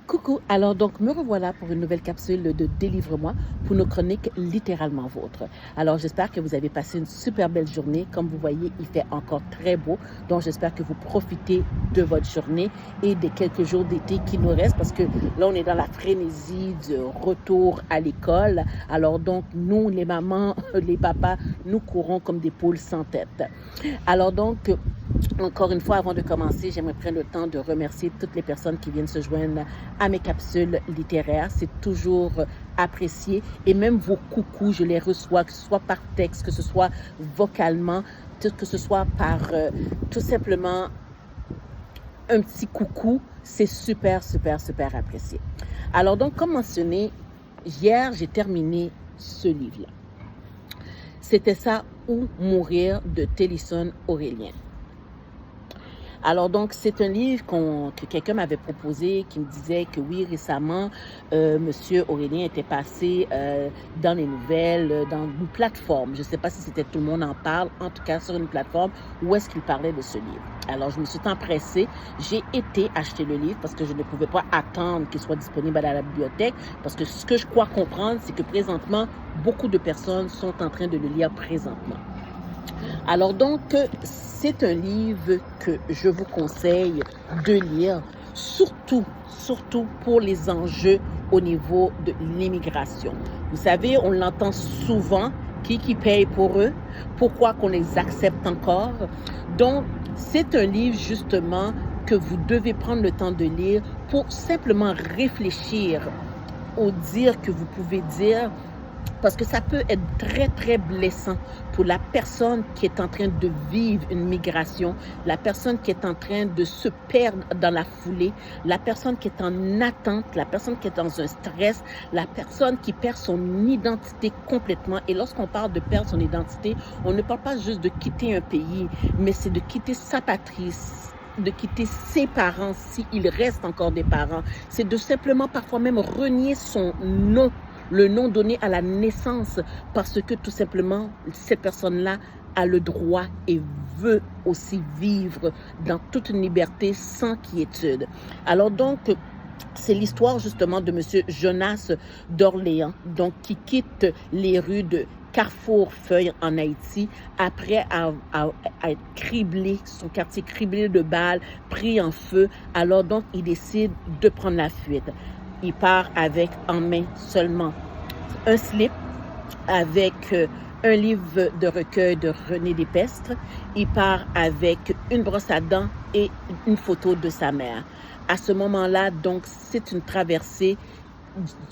Coucou, alors donc me revoilà pour une nouvelle capsule de Délivre-moi pour nos chroniques littéralement vôtres. Alors j'espère que vous avez passé une super belle journée. Comme vous voyez, il fait encore très beau. Donc j'espère que vous profitez de votre journée et des quelques jours d'été qui nous restent parce que là on est dans la frénésie du retour à l'école. Alors donc nous les mamans, les papas, nous courons comme des poules sans tête. Alors donc encore une fois, avant de commencer, j'aimerais prendre le temps de remercier toutes les personnes qui viennent se joindre à mes capsules littéraires. C'est toujours apprécié. Et même vos coucous, je les reçois, que ce soit par texte, que ce soit vocalement, que ce soit par tout simplement un petit coucou. C'est super, super, super apprécié. Alors donc, comme mentionné, hier, j'ai terminé ce livre-là. C'était ça ou mourir de Tennyson Aurélien. Alors donc, c'est un livre que quelqu'un m'avait proposé, qui me disait que oui, récemment, Monsieur Aurélien était passé dans les nouvelles, dans une plateforme. Je ne sais pas si c'était Tout le monde en parle, en tout cas sur une plateforme où est-ce qu'il parlait de ce livre. Alors, je me suis empressée. J'ai été acheter le livre parce que je ne pouvais pas attendre qu'il soit disponible à la bibliothèque parce que ce que je crois comprendre, c'est que présentement, beaucoup de personnes sont en train de le lire présentement. Alors donc, c'est un livre que je vous conseille de lire, surtout pour les enjeux au niveau de l'immigration. Vous savez, on l'entend souvent, qui paye pour eux, pourquoi qu'on les accepte encore. Donc, c'est un livre justement que vous devez prendre le temps de lire pour simplement réfléchir au dire que vous pouvez dire, parce que ça peut être très, très blessant pour la personne qui est en train de vivre une migration, la personne qui est en train de se perdre dans la foulée, la personne qui est en attente, la personne qui est dans un stress, la personne qui perd son identité complètement. Et lorsqu'on parle de perdre son identité, on ne parle pas juste de quitter un pays, mais c'est de quitter sa patrie, de quitter ses parents s'il reste encore des parents. C'est de simplement parfois même renier son nom, le nom donné à la naissance, parce que tout simplement, cette personne-là a le droit et veut aussi vivre dans toute une liberté sans quiétude. Alors donc, c'est l'histoire justement de Monsieur Jonas d'Orléans, donc qui quitte les rues de Carrefour-Feuille en Haïti après être criblé, son quartier criblé de balles, pris en feu. Alors donc, il décide de prendre la fuite. Il part avec en main seulement un slip avec un livre de recueil de René Despestre. Il part avec une brosse à dents et une photo de sa mère. À ce moment-là, donc, c'est une traversée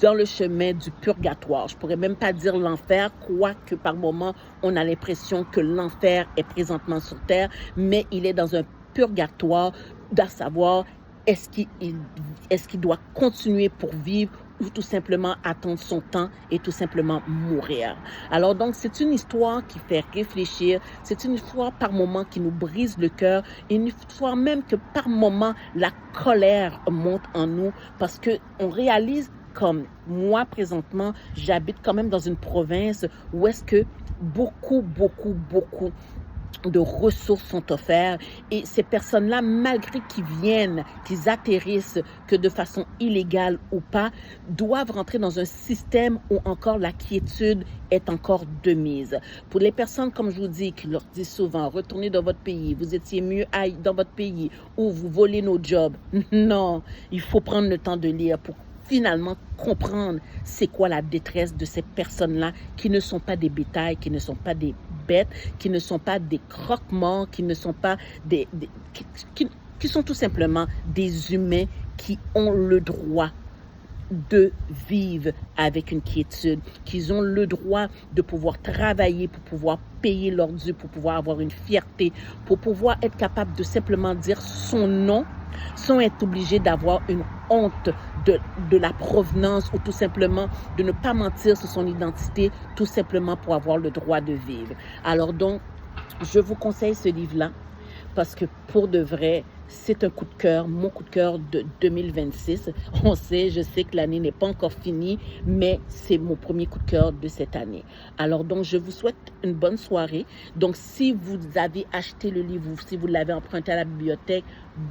dans le chemin du purgatoire. Je pourrais même pas dire l'enfer, quoique par moment, on a l'impression que l'enfer est présentement sur terre, mais il est dans un purgatoire, d'à savoir est-ce qu'il doit continuer pour vivre ou tout simplement attendre son temps et tout simplement mourir. Alors donc, c'est une histoire qui fait réfléchir, c'est une histoire par moment qui nous brise le cœur, une histoire même que par moment, la colère monte en nous parce qu'on réalise comme moi présentement, j'habite quand même dans une province où est-ce que beaucoup de ressources sont offertes et ces personnes-là, malgré qu'ils viennent, qu'ils atterrissent, que de façon illégale ou pas, doivent rentrer dans un système où encore la quiétude est encore de mise. Pour les personnes, comme je vous dis, qui leur disent souvent, retournez dans votre pays, vous étiez mieux dans votre pays ou vous volez nos jobs. Non, il faut prendre le temps de lire pour finalement comprendre c'est quoi la détresse de ces personnes-là qui ne sont pas des bétails, qui ne sont pas des bêtes, qui ne sont pas des croque-morts, qui ne sont pas qui sont tout simplement des humains qui ont le droit de vivre avec une quiétude, qu'ils ont le droit de pouvoir travailler, pour pouvoir payer leur dû, pour pouvoir avoir une fierté, pour pouvoir être capable de simplement dire son nom sans être obligé d'avoir une honte de la provenance ou tout simplement de ne pas mentir sur son identité, tout simplement pour avoir le droit de vivre. Alors donc, je vous conseille ce livre-là parce que pour de vrai, c'est un coup de cœur, mon coup de cœur de 2026. Je sais que l'année n'est pas encore finie, mais c'est mon premier coup de cœur de cette année. Alors donc, je vous souhaite une bonne soirée. Donc, si vous avez acheté le livre, ou si vous l'avez emprunté à la bibliothèque,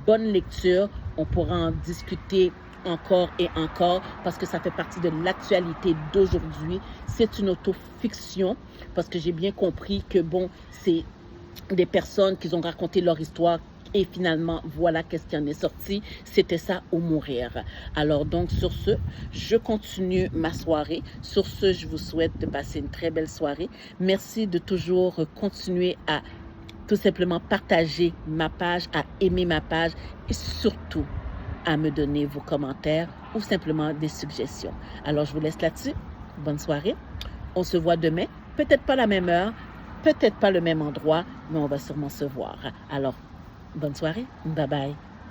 bonne lecture. On pourra en discuter encore et encore parce que ça fait partie de l'actualité d'aujourd'hui. C'est une autofiction parce que j'ai bien compris que bon, c'est des personnes qui ont raconté leur histoire et finalement, voilà qu'est-ce qui en est sorti. C'était ça ou mourir. Alors donc, sur ce, je continue ma soirée. Sur ce, je vous souhaite de passer une très belle soirée. Merci de toujours continuer à tout simplement partager ma page, à aimer ma page et surtout à me donner vos commentaires ou simplement des suggestions. Alors, je vous laisse là-dessus. Bonne soirée. On se voit demain. Peut-être pas la même heure, peut-être pas le même endroit, mais on va sûrement se voir. Alors, bonne soirée. Bye bye.